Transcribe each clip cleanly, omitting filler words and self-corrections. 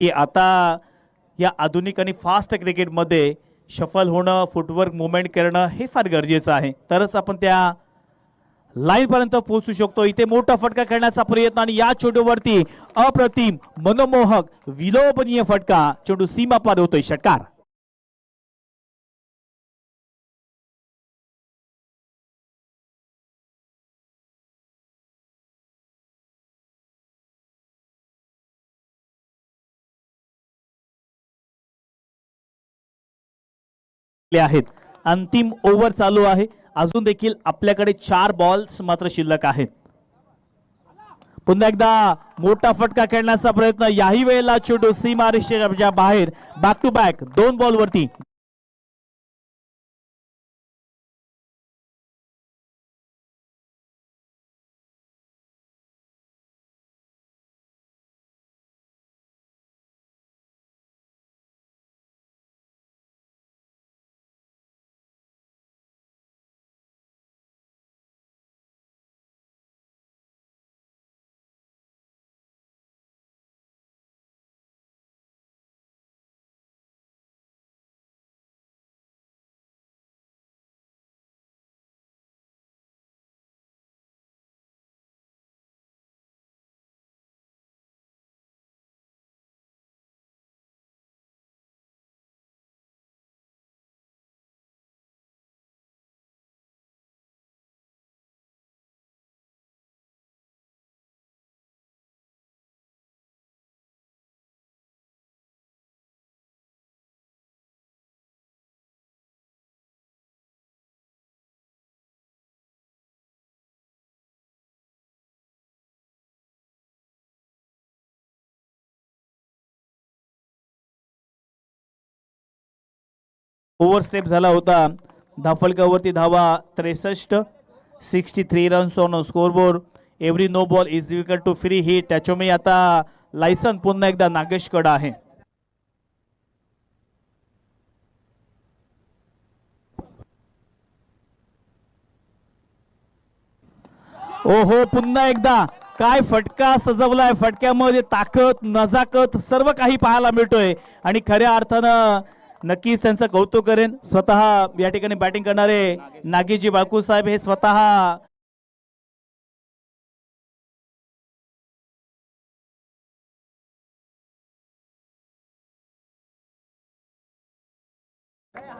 की आता या आधुनिक आणि फास्ट क्रिकेटमध्ये शफल होणं, फुटवर्क मुवमेंट करणं हे फार गरजेचं आहे, तरच आपण त्या लाईन पर्यंत पोहोचू शकतो। इथे मोठा फटका खेळण्याचा प्रयत्न आणि या चेंडूवरती अप्रतिम, मनमोहक, विलोभनीय फटका, चेंडू सीमा पार होतोय, षटकार। आहेत अंतिम ओव्हर चालू आहे, अजून देखील आपल्याकडे 4 बॉल्स मात्र शिल्लक आहेत। पुन्हा एकदा मोठा फटका खेळण्याचा प्रयत्न, याही वेळेला चेंडू सीमारेषेच्या बाहेर, बॅक टू बॅक 2 बॉल वरती। ओव्हर स्टेप झाला होता, धाफलकावरती धावा 63, 63 runs on scoreboard. Every no ball is equal to free hit. त्याच्यामुळे आता लायसन पुन्हा एकदा नागेशकडे आहे। ओहो, पुन्हा एकदा काय फटका सजवलाय, फटक्यामध्ये ताकद, नजाकत सर्व काही पाहायला मिळतोय आणि खऱ्या अर्थानं नक्कीच त्यांचं कौतुक करेन। स्वतः या ठिकाणी बॅटिंग करणारे नागेशजी बाळकू साहेब हे स्वतः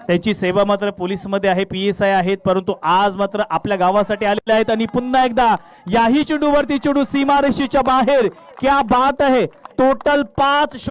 त्याची सेवा मात्र पोलीस मध्ये आहे, PSI आहेत, परंतु आज मात्र आपल्या गावासाठी आलेले आहेत। आणि पुन्हा एकदा याही चेंडूवरती चेंडू सीमारेषेच्या बाहेर, क्या बात आहे। टोटल 5